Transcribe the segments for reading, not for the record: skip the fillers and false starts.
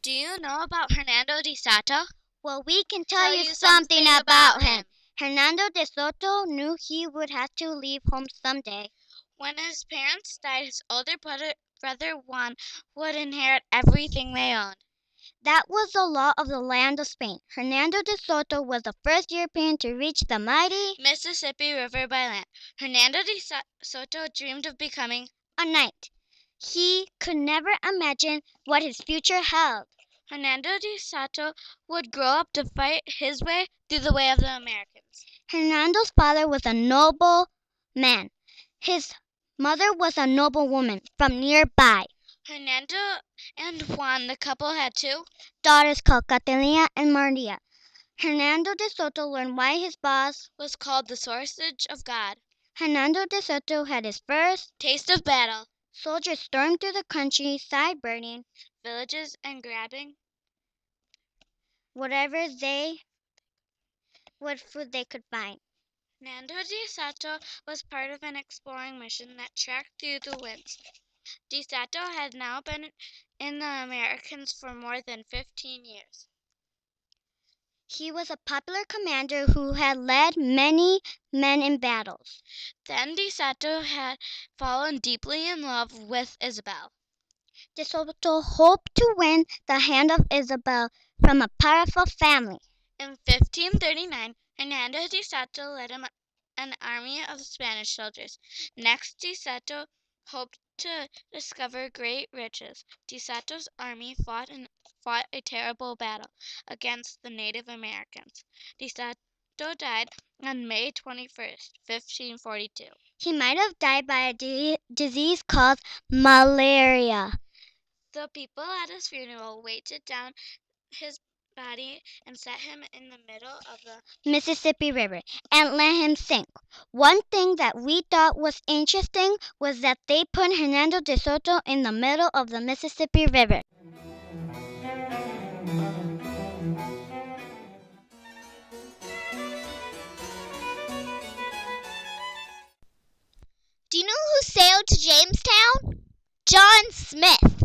Do you know about Hernando de Soto? Well, we can tell you something about him. Hernando de Soto knew he would have to leave home someday. When his parents died, his older brother Juan would inherit everything they owned. That was the law of the land of Spain. Hernando de Soto was the first European to reach the mighty Mississippi River by land. Hernando de Soto dreamed of becoming a knight. He could never imagine what his future held. Hernando de Soto would grow up to fight his way through the way of the Americans. Hernando's father was a noble man. His mother was a noblewoman from nearby. Hernando and Juan, the couple, had two daughters called Catalina and Maria. Hernando de Soto learned why his boss was called the Sausage of God. Hernando de Soto had his first taste of battle. Soldiers stormed through the countryside, burning villages and grabbing whatever food they could find. Hernando de Soto was part of an exploring mission that tracked through the winds. De Soto had now been in the Americas for more than 15 years. He was a popular commander who had led many men in battles. Then De Soto had fallen deeply in love with Isabel. De Soto hoped to win the hand of Isabel from a powerful family. In 1539, Hernando de Soto led an army of Spanish soldiers. Next, De Soto hoped to discover great riches. De Soto's army fought a terrible battle against the Native Americans. De Soto died on May 21st, 1542. He might have died by a disease called malaria. The people at his funeral weighted down his body and set him in the middle of the Mississippi River and let him sink. One thing that we thought was interesting was that they put Hernando de Soto in the middle of the Mississippi River. Do you know who sailed to Jamestown? John Smith.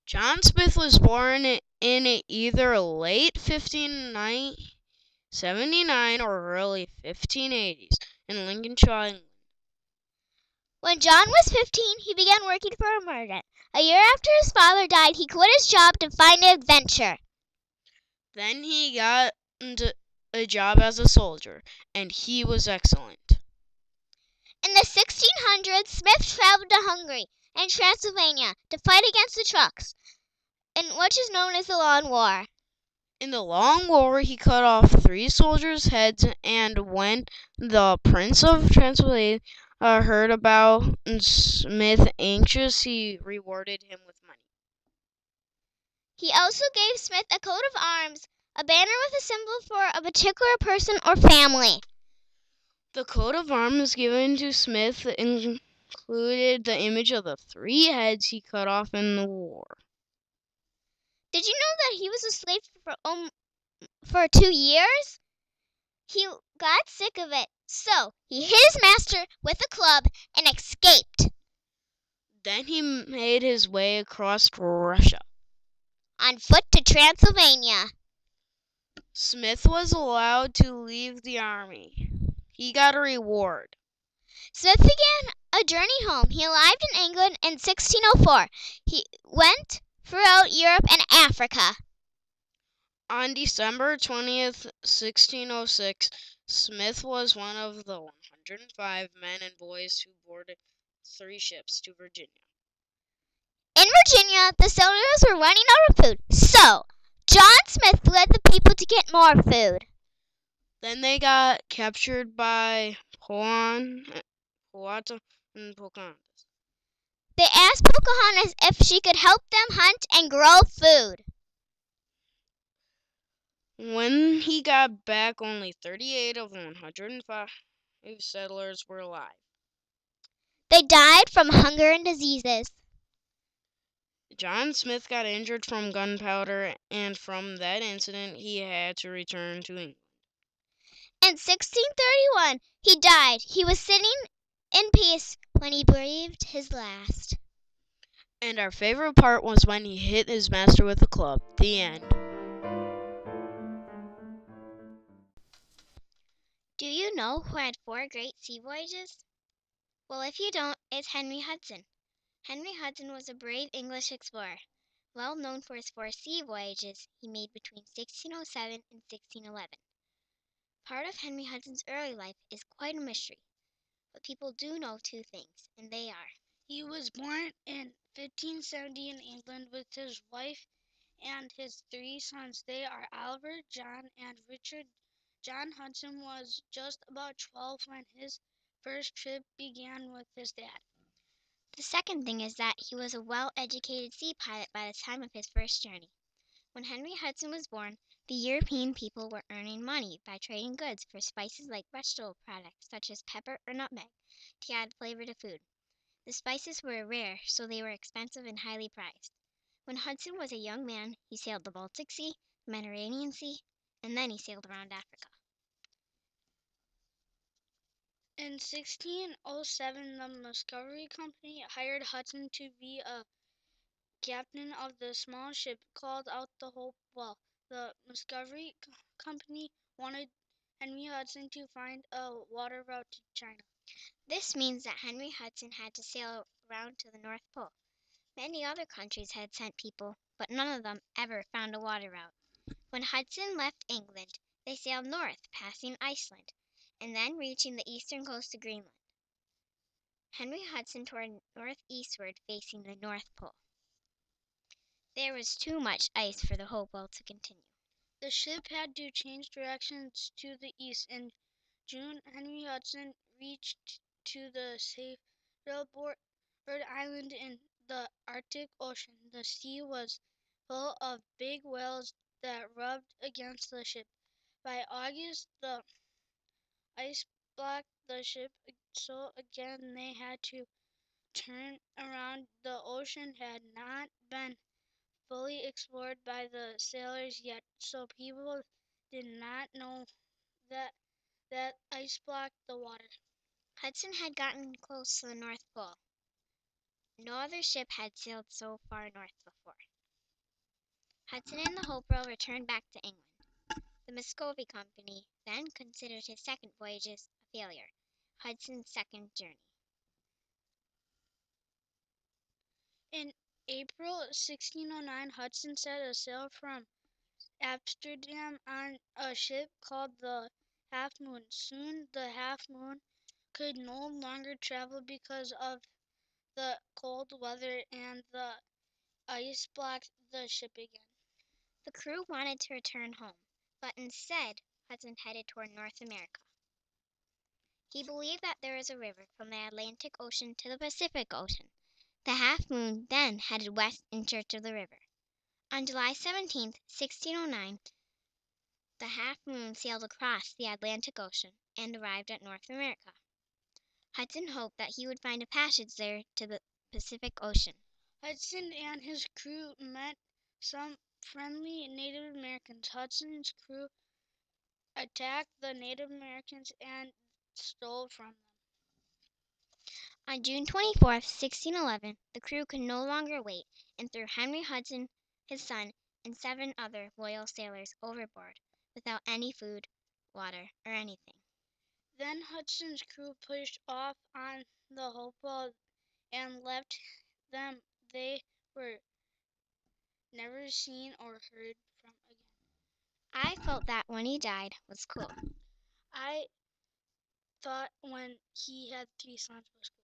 John Smith was born in either late 1579 or early 1580s in Lincolnshire, England. When John was 15, he began working for a merchant. A year after his father died, he quit his job to find an adventure. Then he got a job as a soldier, and he was excellent. In the 1600s, Smith traveled to Hungary and Transylvania to fight against the Turks in what is known as the Long War. In the Long War, he cut off 3 soldiers' heads, and when the Prince of Transylvania heard about Smith anxious, he rewarded him with money. He also gave Smith a coat of arms, a banner with a symbol for a particular person or family. The coat of arms given to Smith included the image of the 3 heads he cut off in the war. Did you know that he was a slave for 2 years? He got sick of it, so he hit his master with a club and escaped. Then he made his way across Russia on foot to Transylvania. Smith was allowed to leave the army. He got a reward. Smith began a journey home. He arrived in England in 1604. He went throughout Europe and Africa. On December 20th, 1606, Smith was one of the 105 men and boys who boarded 3 ships to Virginia. In Virginia, the soldiers were running out of food, so John Smith led the people to get more food. Then they got captured by Powhatan and Pocahontas. They asked Pocahontas if she could help them hunt and grow food. When he got back, only 38 of 105 settlers were alive. They died from hunger and diseases. John Smith got injured from gunpowder, and from that incident he had to return to England. In 1631, he died. He was sitting in peace when he breathed his last. And our favorite part was when he hit his master with a club. The end. Do you know who had 4 great sea voyages? Well, if you don't, it's Henry Hudson. Henry Hudson was a brave English explorer, well known for his 4 sea voyages he made between 1607 and 1611. Part of Henry Hudson's early life is quite a mystery, but people do know 2 things, and they are: He was born in 1570 in England with his wife and his 3 sons. They are Albert, John, and Richard. John Hudson was just about 12 when his first trip began with his dad. the second thing is that he was a well-educated sea pilot by the time of his first journey. When Henry Hudson was born, the European people were earning money by trading goods for spices like vegetable products such as pepper or nutmeg to add flavor to food. The spices were rare, so they were expensive and highly prized. When Hudson was a young man, he sailed the Baltic Sea, the Mediterranean Sea, and then he sailed around Africa. In 1607, the Muscovy Company hired Hudson to be a captain of the small ship called out the Hopewell. The Muscovy Company wanted Henry Hudson to find a water route to China. This means that Henry Hudson had to sail around to the North Pole. Many other countries had sent people, but none of them ever found a water route. When Hudson left England, they sailed north, passing Iceland, and then reaching the eastern coast of Greenland. Henry Hudson toured northeastward, facing the North Pole. There was too much ice for the Hopewell to continue. The ship had to change directions to the east. In June, Henry Hudson reached to the Saddlebord Island in the Arctic Ocean. The sea was full of big whales that rubbed against the ship. By August, the ice blocked the ship, so again they had to turn around. The ocean had not been fully explored by the sailors yet, so people did not know that ice blocked the water. Hudson had gotten close to the North Pole. No other ship had sailed so far north before. Hudson and the Hopewell returned back to England. The Muscovy Company then considered his second voyage a failure, Hudson's second journey. In April 1609, Hudson set sail from Amsterdam on a ship called the Half Moon. Soon the Half Moon could no longer travel because of the cold weather, and the ice blocked the ship again. The crew wanted to return home, but instead Hudson headed toward North America. He believed that there was a river from the Atlantic Ocean to the Pacific Ocean. The Half Moon then headed west in search of the river. On July 17, 1609, the Half Moon sailed across the Atlantic Ocean and arrived at North America. Hudson hoped that he would find a passage there to the Pacific Ocean. Hudson and his crew met some friendly Native Americans. Hudson's crew attacked the Native Americans and stole from them. On June 24, 1611, the crew could no longer wait and threw Henry Hudson, his son, and 7 other loyal sailors overboard without any food, water, or anything. Then Hudson's crew pushed off on the Hopewell and left them. They were never seen or heard from again. I felt that when he died was cool. I thought when he had 3 sons was cool.